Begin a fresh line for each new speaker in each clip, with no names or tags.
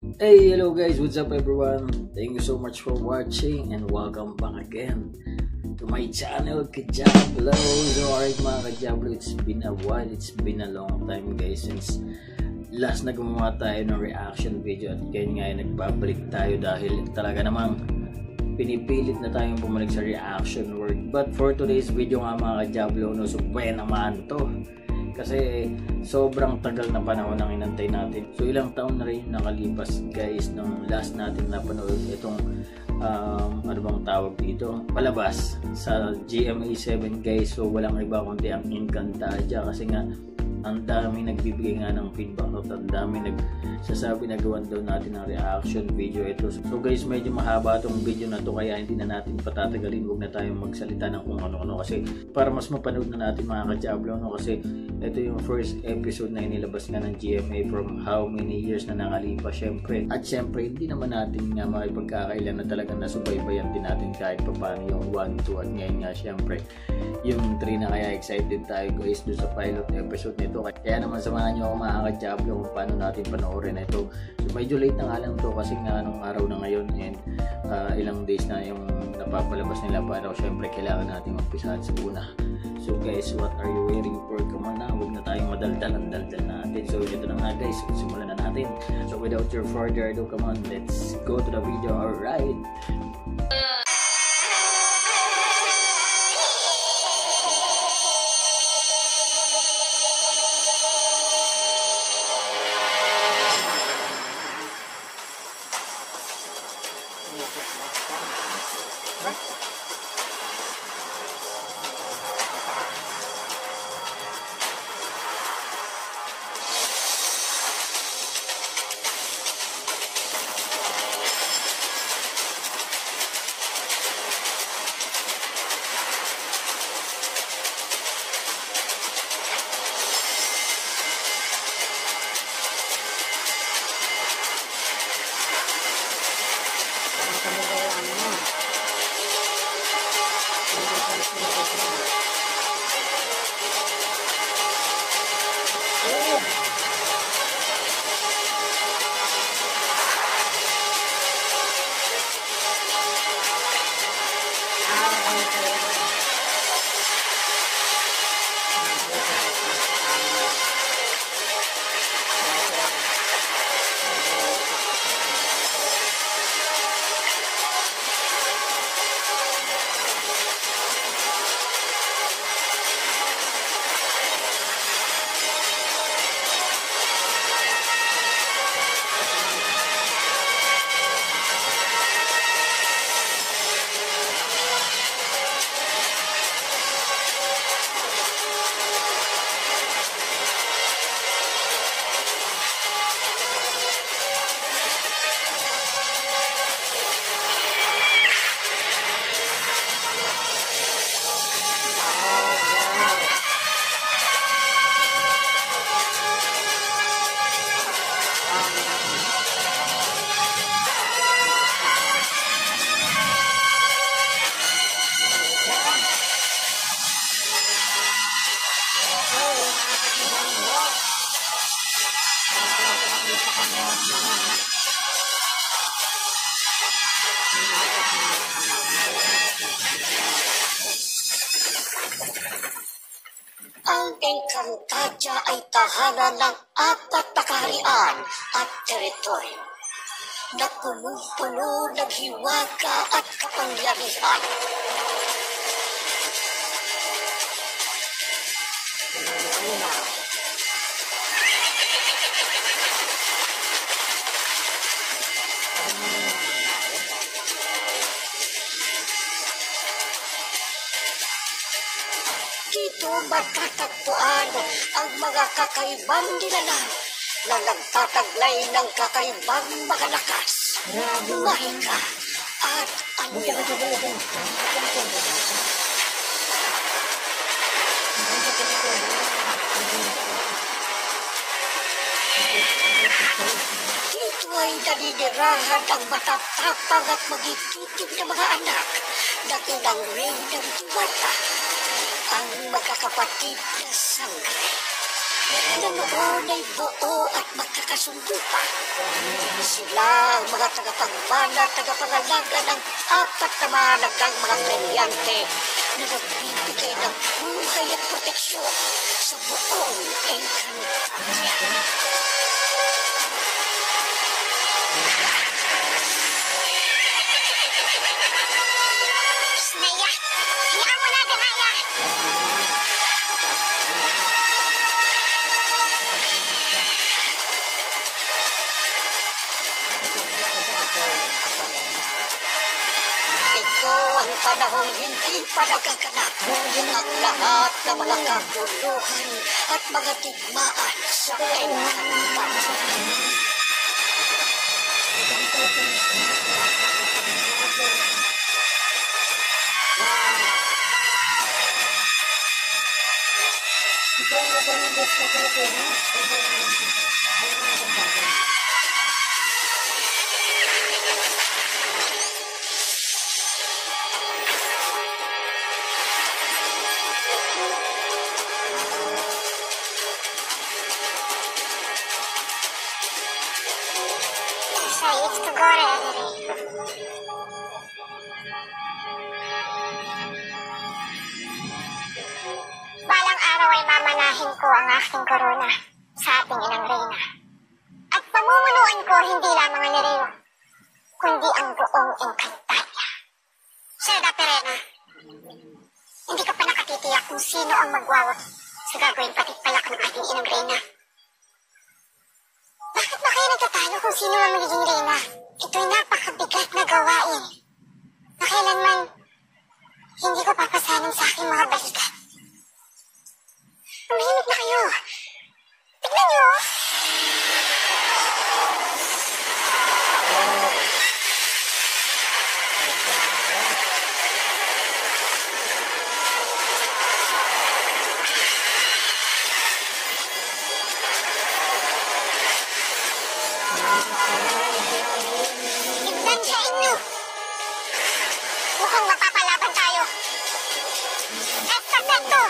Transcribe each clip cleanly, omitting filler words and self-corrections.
Hey, hello guys, what's up everyone? Thank you so much for watching and welcome back again to my channel, Kajablo. So alright mga Kajablo, it's been a while, it's been a long time guys since last na gumawa tayo ng reaction video at ngayon nga nagbabalik tayo dahil talaga namang pinipilit na tayong bumalik sa reaction world. But for today's video nga mga Kajablo, no, so pwede naman to kasi sobrang tagal na panahon ang inantay natin. So ilang taon na rin nakalipas guys nung last natin napanood itong ano bang tawag dito, palabas sa GMA 7 guys. So walang iba kundi ang Encantadia kasi nga ang dami nagbibigay nga ng feedback at ang dami nagsasabi na gawan daw natin ng reaction video ito. So guys, medyo mahaba tong video na to kaya hindi na natin patatagalin. Huwag na tayong magsalita ng kung ano-ano kasi para mas mapanood na natin mga Kajablo, no? Kasi ito yung first episode na inilabas nga ng GMA from how many years na nakalipas syempre. At syempre hindi naman natin nga makipagkakailan na talagang nasubaybayan din natin kahit paano yung 1, 2 at ngayon nga syempre yung 3 na. Kaya excited tayo guys doon sa pilot episode nito. Kaya naman samahan nyo ako mga Kajablo kung paano natin panoorin ito. So medyo late na nga lang to kasi nga anong araw na ngayon and ilang days na yung napapalabas nila para syempre kailangan natin magpisahan sa una. So guys, what are you waiting for? Come on na, huwag na tayong madaldal ang daldal natin. So ito na nga guys, simulan na natin. So without your further ado, come on, let's go to the video. Alright.
Ang Encantadia ay tahanan ng 4 na kaharian at teritoryo na punong-puno ng hiwaga at kapangyarihan. Dito magtatagpuan ang mga kakaibang nilalang na nagtataglay ng kakaibang mga lakas, mahika at anyo. Dito ay naninirahan ang matatapang at magititim na mga anak ng inang Reyna Diwata, ang magkakapatid na sangre. na noon ay buo at magkakasundo pa. Sila ang mga tagapagmana at tagapangalaga ng apat na mahalagang mga brilyante na nagbibigay ng buhay at proteksyon sa buong Encantadia. Naya, hayaan mo natin, Naya! Ito ang panahong hindi pa nagaganap ang lahat ng mga kaguluhan at mga digmaan sa Encantadia. Sayos Tagore. Balang araw ay mamanahin ko ang aking korona sa ating inang reyna. At pamumunuan ko hindi lamang ang Nereo, kundi ang buong Encantadia. Seda Perena, hindi ka pa nakatitiyak kung sino ang magwawak sa gagawing patitpayak ng ating inang reyna. Bakit ba kayo nagtatalo kung sino ang magiging reyna? Ito'y napakabigat na gawain na kailanman hindi ko papasanin sa aking mga balikat. Umihimik na kayo. Tignan niyo. Tignan sa inyo. Mukhang mapapalaban tayo. Perfecto.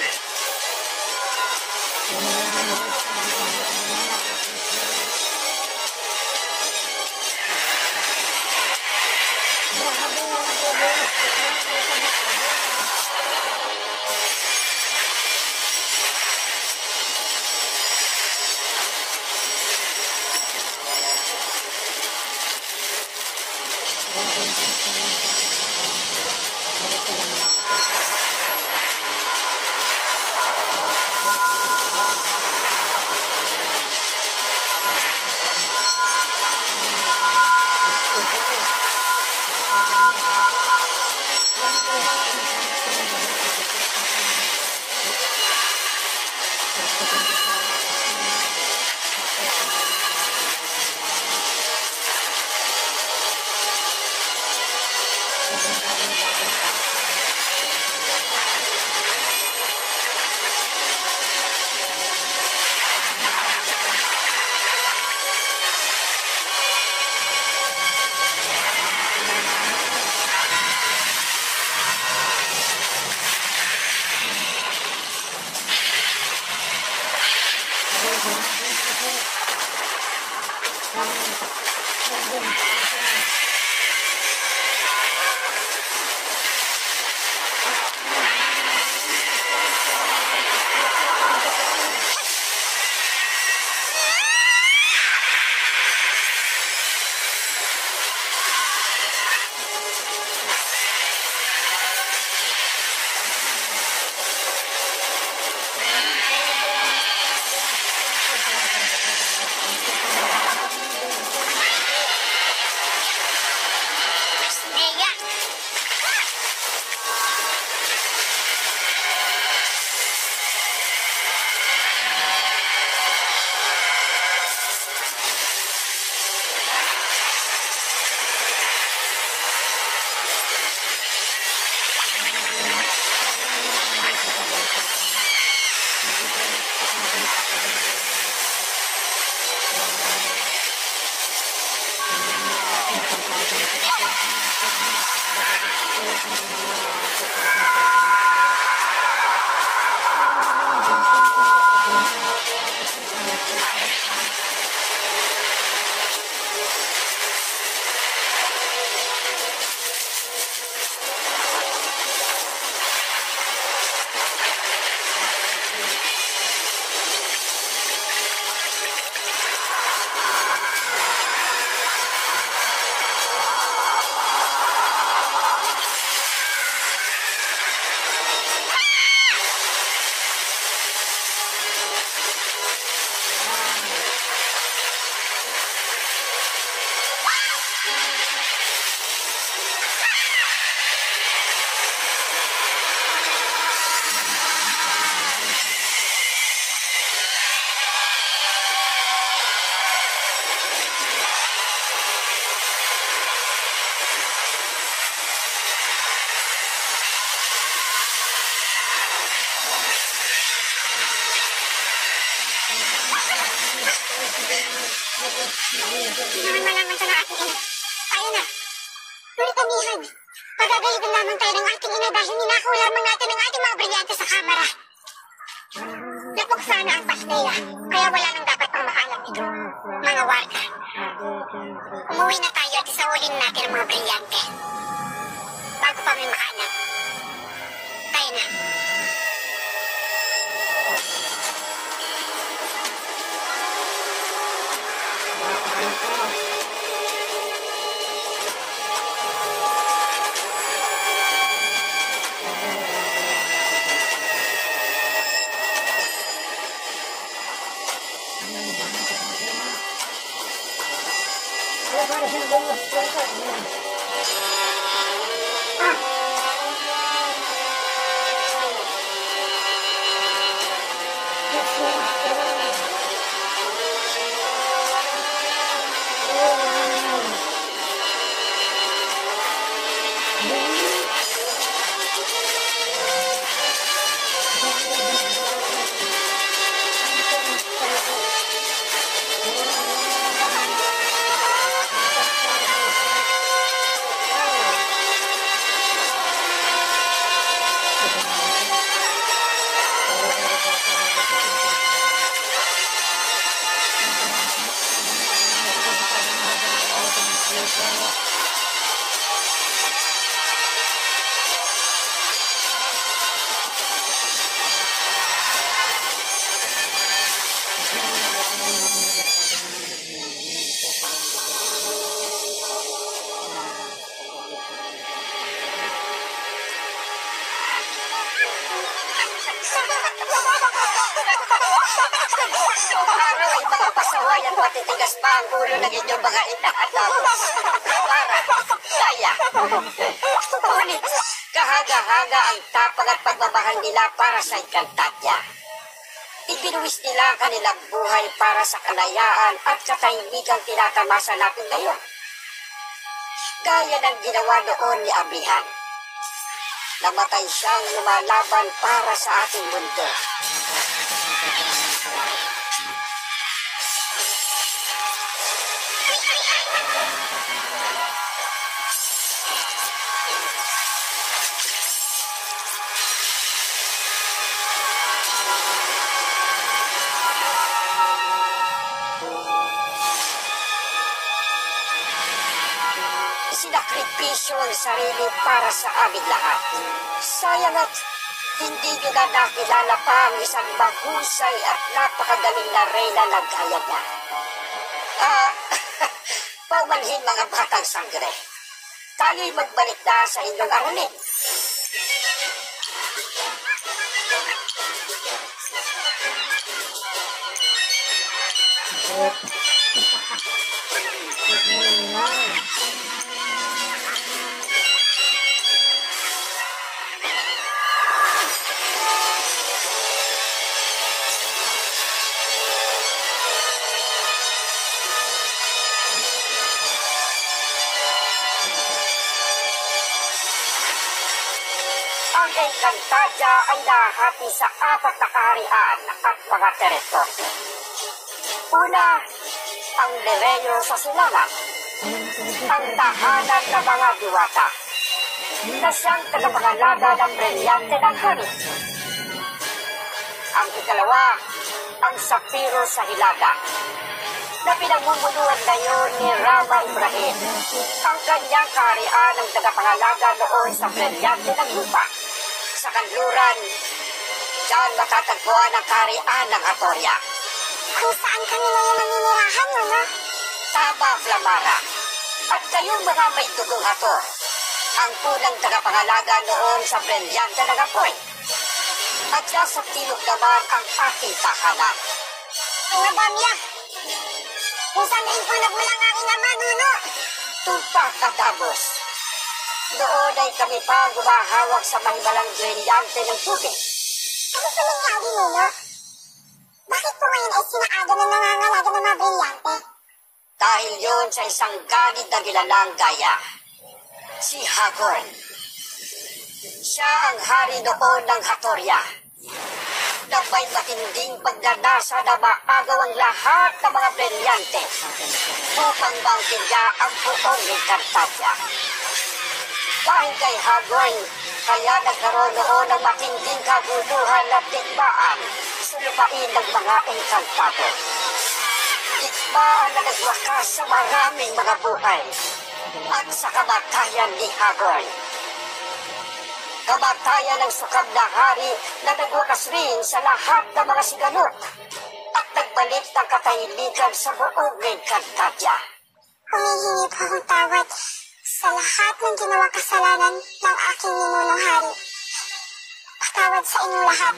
Naman malaman sa ating ina. Tayo na. Ngunit amihan, pagagalitan lamang tayo ng ating ina dahil ninakaw lamang natin ang ating mga brilyante sa kamera. Lapok sana ang pasneya, kaya wala nang dapat pang makaalam nito. Mga warga, umuwi na tayo at isaulin natin ang mga brilyante. Bago pa may makaalam. Tayo na.
Araw ay mga pasaway at matitigas pa ang ulo ng inyong mga inaalaw. Para, kaya. Ngunit, kahaga-haga ang tapang at pagmamahal nila para sa Encantadia. Ibinuwis nila ang kanilang buhay para sa kalayaan at katahimigang tinatamasa natin ngayon. Gaya ng ginawa noon ni Abihan. Namatay siyang lumalaban para sa ating mundo. Sinakripisyo ang sarili para sa aming lahat. Sayang at hindi nyo na nakilala pa ang isang mahusay at napakagaling na reyna na gaya niya. Paumanhin mga batang sangre. Tayo'y magbalik na sa inyong aralin. Ang Encantadia ay nahati sa 4 na kaharian at mga teritoryo. Una, ang Nereyo sa Silangan, ang tahanan ng mga diwata, na siyang tagapangalaga ng brilyante ng hari. Ang ikalawa, ang Sapiro sa Hilaga, na pinagmumunuan ngayon ni Rama Ibrahim, ang kanyang kaharian ng tagapangalaga noon sa brilyante ng lupa. Sa kanluran, diyan matatagpuan ang kaharian ng Atoria.
Kung saan kanila yung naninirahan, no?
Tama, Flamara. At kayong mga may dugong Hator, ang unang tagapangalaga noon sa brilyante ng apoy. At sa timog naman ang aking tahanan.
Mga bamya! Kung saan nain po nagmulang aking ama, Nuno?
Tumpak katapos. Doon ay kami pa gumahawak sa manibalang brilyante ng tubig.
Ano pa nangyari, Lolo? Bakit po ngayon ay sinaada na nangangalaga ng mga brilyante?
Dahil yon sa isang ganid na gilalang gaya. Si Hagorn. Siya ang hari noon ng Hatoria. Na may matinding pagnanasa na maagaw ang lahat ng mga brilyante upang mauntilya ang buong Encantadia. Dahil kay Hagorn, kaya nagkaroon noon ng matinding kaguluhan at digmaan sa lupain ng mga Encantado. Digmaan na nagwakas sa maraming mga buhay at sa kamatayan ni Hagorn. Kamatayan ng sukab na hari na nagwakas rin sa lahat ng mga sigalot at nagbalik ng katahimikan sa buong Encantadia.
Humihingi po akong tawad sa lahat ng ginawa kasalanan ng aking ninunong hari. Patawad sa inyong lahat.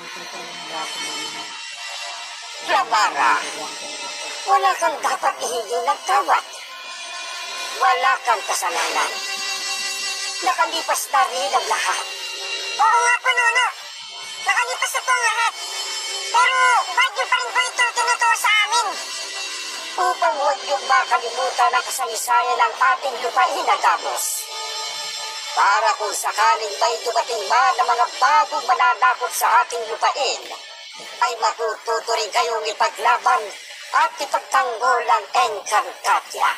Labara, wala kang dapat ihingi ng tawad. Wala kang kasalanan. Nakalipas na rin ang lahat.
Oo nga po, Lolo. Nakalipas na po ang lahat. Pero ba't niyo pa rin po ito tinuturo sa amin?
Upang huwag niyong makalimutan ang kasaysayan ng ating lupain na Gamos. Para kung sakaling may dumating man ng mga bagong mananakot sa ating lupain, ay matututo rin kayong ipaglaban at ipagtanggol ang Encantadia.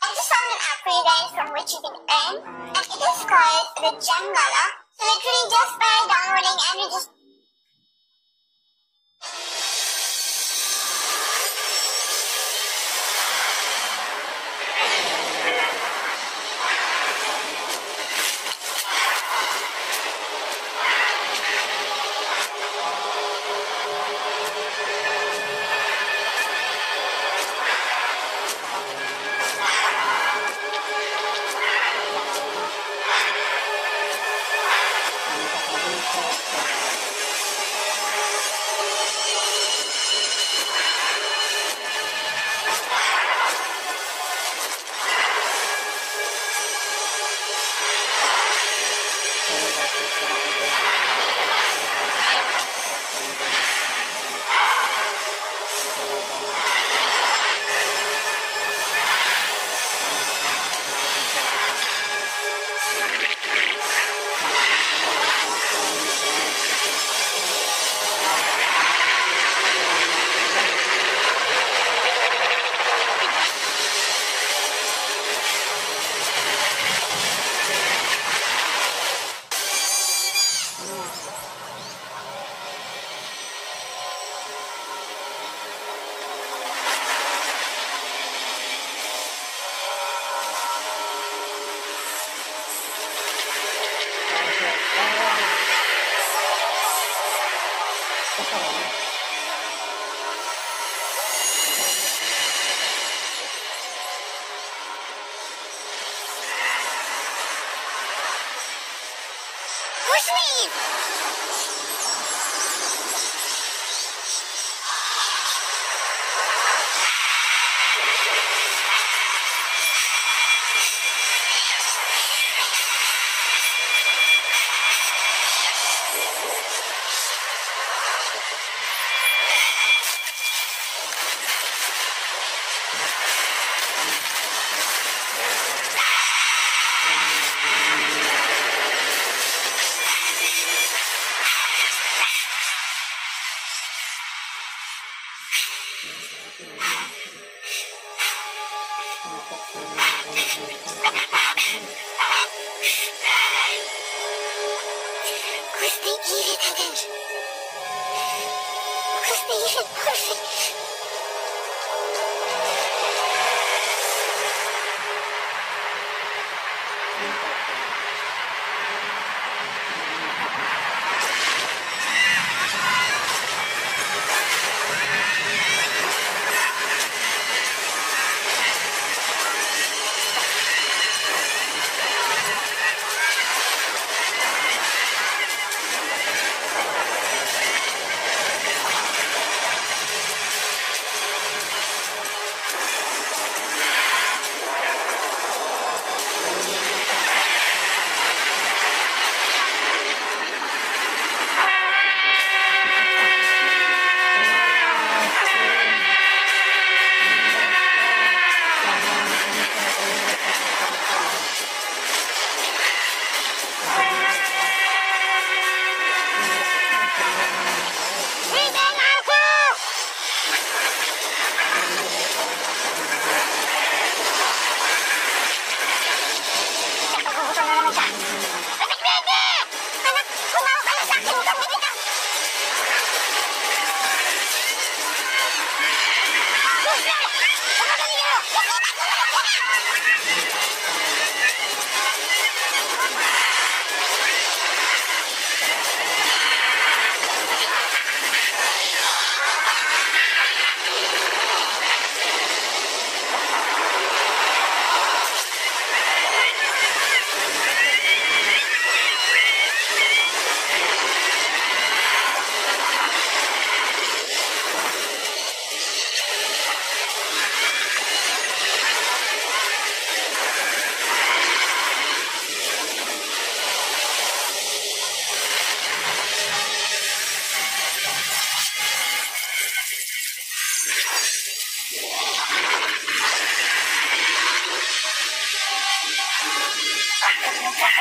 And to summon up freedom from which you can earn, and it is called the Gem Mala. Literally just by downloading and registering. Who's me?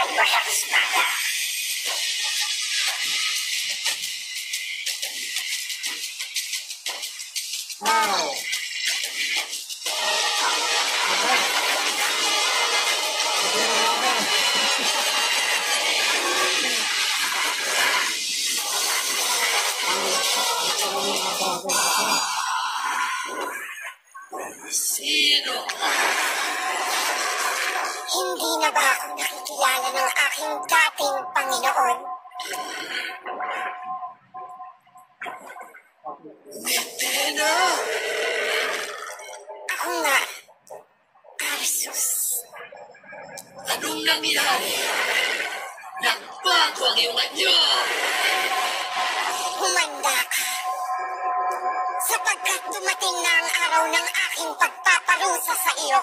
Kaibayang espada. Wow! Sino ka?
Hindi na ba ako nakikilala ng aking dating Panginoon?
Athena!
Ako nga, Arsus.
Anong nangyari? Nagbago ang iyong anyo!
Humanda ka. Sapagkat dumating na ang araw ng aking pagpaparusa sa iyo.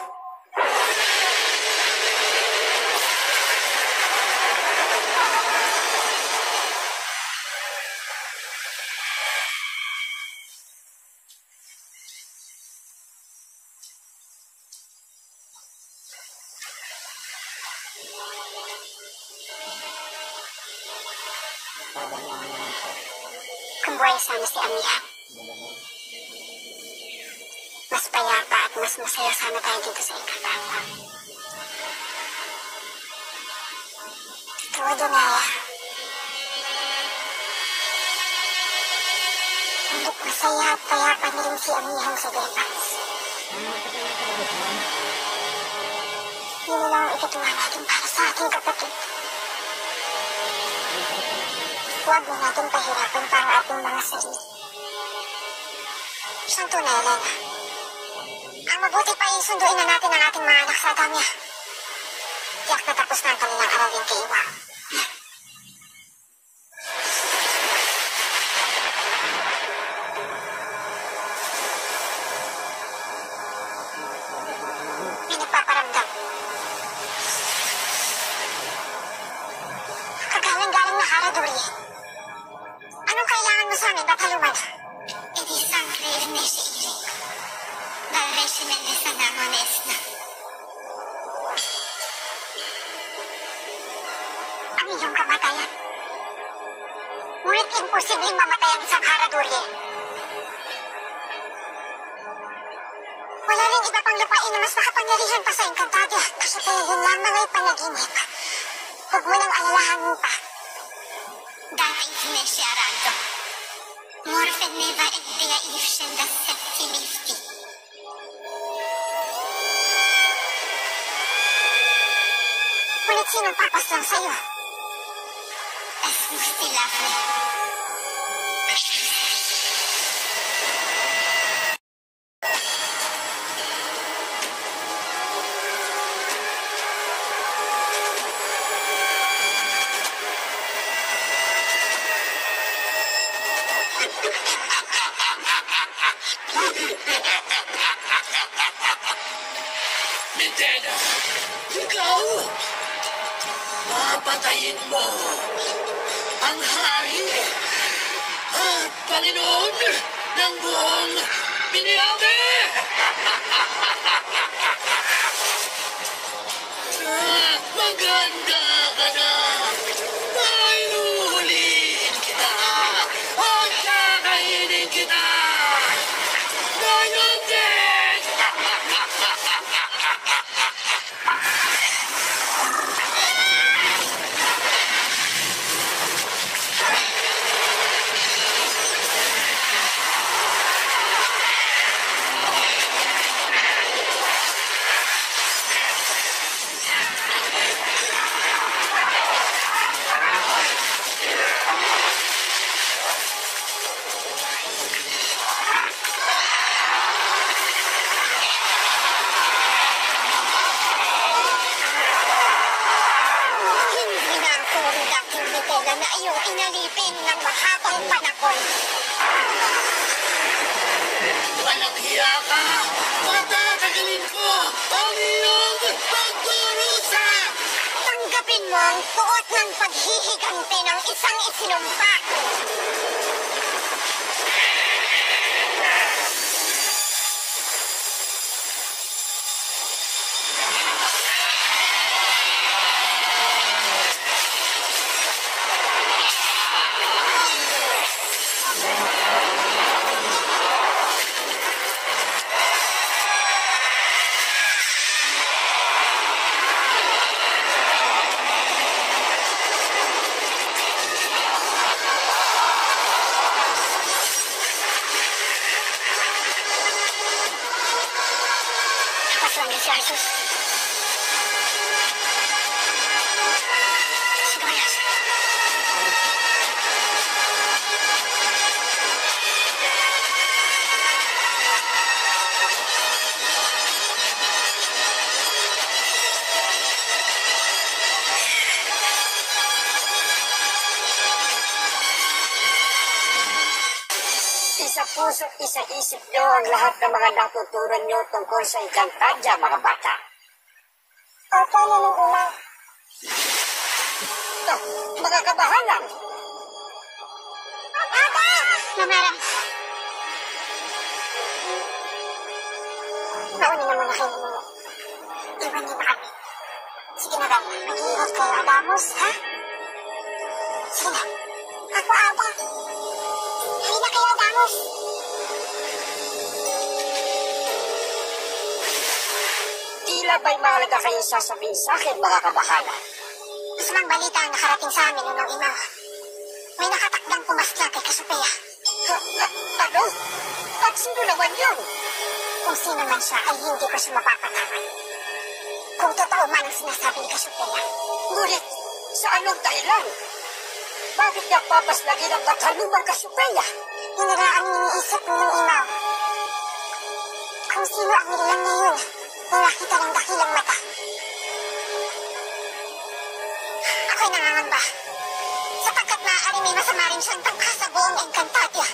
Kung buhay sana si Amiha, mas payapa at mas masaya sana tayo dito sa ikatapa. Ikaw, Donaya. Hanggat masaya at payapa na rin si Amihang sa Delphas. Yun na lang ang ikatuwa natin para sa ating kapatid. Huwag na natin pahirapan para ating mga sarili. Siyang tunay, Elena. Ang mabuti pa ay sunduin na natin ang ating mga anak sa Adamya. Tiyak na tapos na ang kanilang aralin kay Iwa. May nagpaparamdam. Kagaling-galing na Haraduri. Anong kailangan mo sa amin, Bataluman? Edi sangre ernesi iri. Dalresimen de sanamones na. Ang iyong kamatayan. Ngunit imposibleng mamatay ang isang Haraduri. Wala rin iba pang lupain na mas makapangyarihan pa sa Encantadia. Kasi kaya yun lamang ay panaginip. Huwag mo nang alalahanin pa. Dahil si Arando. Morfen neva egdea ifshen da septimifti. Ngunit sinong papaslang sa'yo? Es mustilafre.
Athena! Ikaw! Papatayin mo ang hari at Panginoon ng buong Biniame! Maganda ka na! Ayuhuliin kita! At kakainin kita! Ngayon din!
na iyong inalipin ng mahabang panahon.
Walang hiya ka! Patatagalin ko ang iyong pagkurusa!
Tanggapin mo ang tuot ng paghihiganti ng isang isinumpa. Asus. Sibuyas.
Isa puso, isa isip nyo ang lahat ng mga natuturan nyo tungkol sa Encantadia, mga bata.
Opo, Ninong Imaw.
Ito, mga kabahalan.
Aba! Mamara. Mauna na muna kayo, Ninong. Iwan niyo na kami. Sige na, Dad. Mag-iingat kayo, Adamos, ha? Sige na. Ako, Ada. Halina kayo, Adamos.
Tila ba'y mahalaga kayong sasabihin sa akin, mga kabahalan?
Masamang balita ang nakarating sa amin, Ninong Imaw. May nakatakdang pumasla kay Cassiopeia.
Ano? At sino naman yun?
Kung sino man siya ay hindi ko siya mapapatawad. Kung totoo man ang sinasabi ni Cassiopeia.
Ngunit, sa anong dahilan? Bakit niya papaslagin ang katalumang Cassiopeia?
Yun na lang ang iniisip ng Imaw. Kung sino ang nilang niya yun, ay nakita ng dakilang mata. Ako'y nangangamba. Sapagkat maaari may masama rin siyang tangka sa buong Encantadia.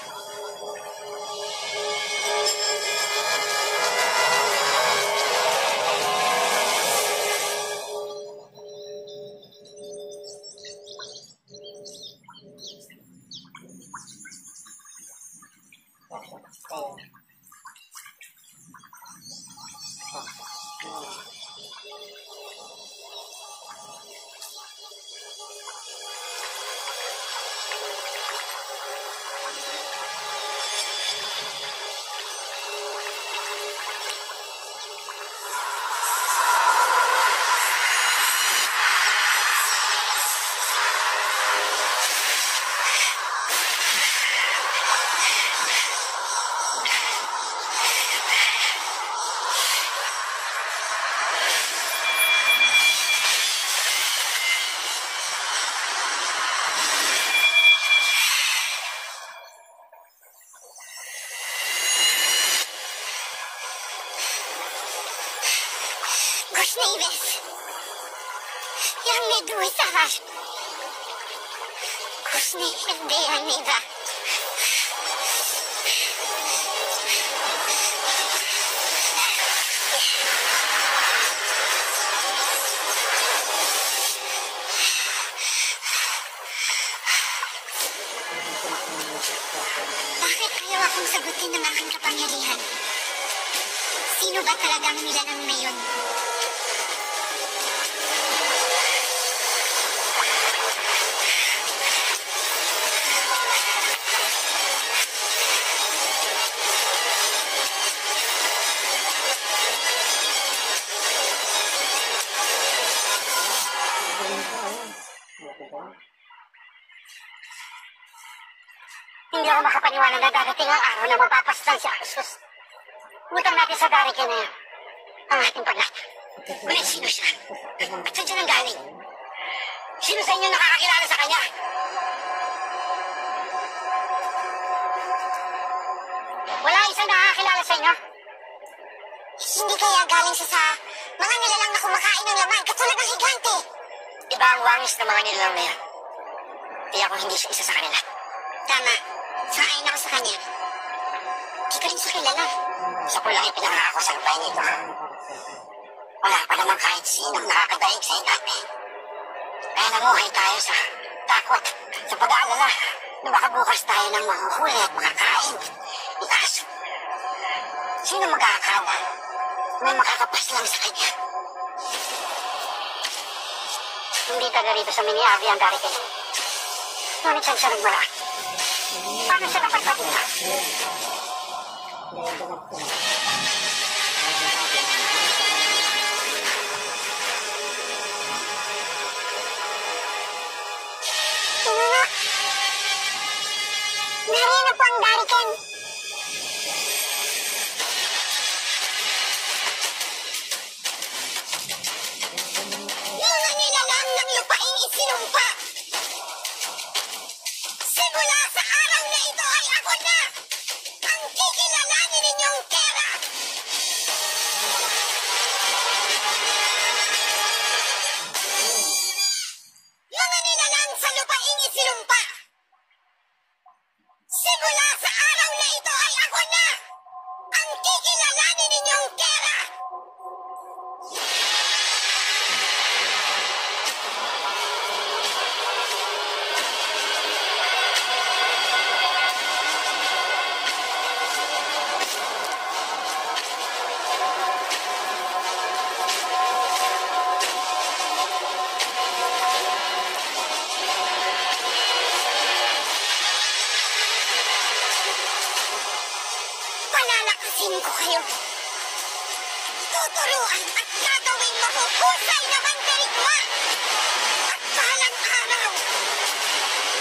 Nieves. Yang Medusa. Kusni hindi ang nida. Bakit ayaw akong sagutin ng aking kapangyarihan? Sino ba talagang nilalang na yun? Hindi ako makapaniwala na darating ang araw na mapapastan si Asus. Butang natin sa Dariken na yun. Ang ating paglat. Ngunit sino siya? At saan siya nang galing? Sino sa inyo nakakakilala sa kanya? Wala isang nakakakilala sa inyo? Hindi kaya galing siya sa mga nilalang na kumakain ng laman katulad ng higante. Iba ang wangis ng mga nilalang na yan. Kaya kung hindi siya isa sa kanila. Tama. Sangayon ako sa kanya. Di ko rin siya kilala. Siya po lang ipinangako sa lupain nito. Wala pa naman kahit sinong nakakadaig sa higante. Kaya namuhay tayo sa takot, sa pag-aalala na baka bukas tayo nang mahuhuli at makakain. Kaso, sino mag-aakala may makakapas lang sa kanya? Hindi taga rito sa Miniavi ang Dariken. Ngunit saan siya nagmaraan? Paano siya napagpatina? Narino po ang Dariken. isinumpa. Simula sa araw na ito ay ako na ang kikilalanin ninyong Kera. Mga nilalang sa lupaing isinumpa. Simula sa araw na ito ay ako na ang kikilalanin ninyong Kera. Palalakasin ko kayo. Tuturuan at gagawing mahuhusay na mandirigma. At balang araw,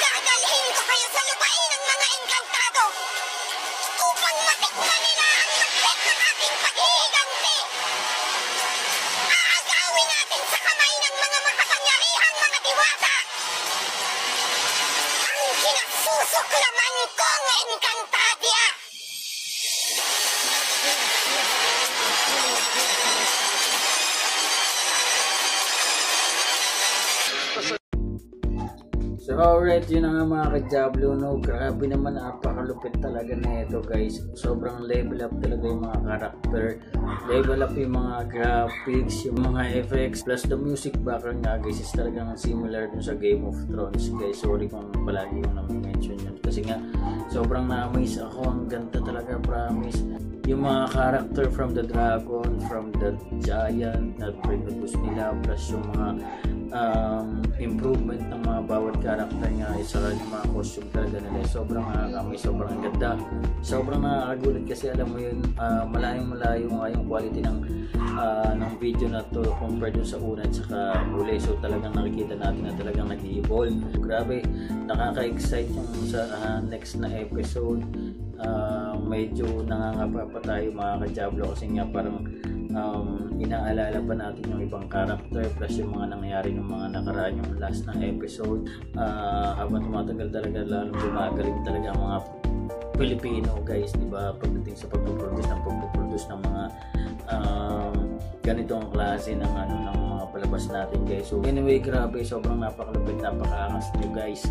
dadalhin ko kayo sa lupain ng mga engkantado upang matikman nila ang lupit ng ating paghihiganti. Aagawin natin sa kamay ng mga makapangyarihang mga diwata ang kinasusuklaman kong engkantadia.
So alright, yun na nga mga ka-Diablo, no? Grabe naman, napakalupit talaga na ito guys. Sobrang level up talaga yung mga character, level up yung mga graphics, yung mga effects, plus the music background nga guys is talagang similar dun sa Game of Thrones guys. Sorry kung palagi yung na-mention yun kasi nga sobrang na-amaze ako, ang ganda talaga, promise. Yung mga character from the dragon, from the giant na produce nila, plus yung mga improvement ng mga bawat character nga, isa yung mga costume talaga nila, sobrang nakakami, sobrang ganda, sobrang nakakagulat kasi alam mo yun, malayong-malayo nga yung quality ng video na to compared dun sa una at saka uli. So talagang nakikita natin na talagang nag-evolve. Grabe, nakaka-excite yung sa next na episode. Medyo nangangapa pa tayo mga ka-Diablo kasi nga parang inaalala pa natin yung ibang character plus yung mga nangyari ng mga nakaraan yung last na episode. Habang tumatagal talaga, lalong gumagaling talaga ang mga Pilipino guys, di ba, pagdating sa pagpuproduce ng mga ganitong klase ng ng mga palabas natin guys. So anyway, grabe, sobrang napakalupit, napakaangas nyo guys.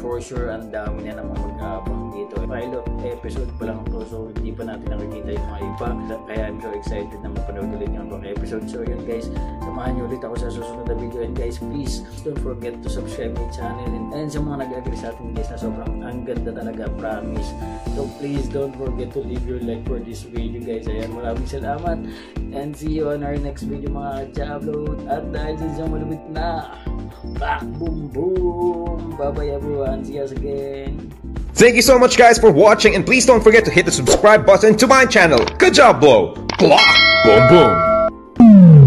For sure ang dami na naman mag-aabang dito. Pilot episode pa lang to, so hindi pa natin nakikita yung mga iba, kaya I'm so excited na mapanood ulit yung ibang episode. So yun guys, samahan nyo ulit ako sa susunod na video, and guys please don't forget to subscribe my channel, and sa mga nag-agree sa atin guys na sobrang ang ganda talaga, promise. So please don't forget to leave your like for this video guys. Ayan, maraming salamat and see you on our next video mga Diablo. At dahil sa isang malupit na back boom boom, bye bye everyone, see us again.
Thank you so much guys for watching, and please don't forget to hit the subscribe button to my channel. Good job, Blow! Blah! Boom boom!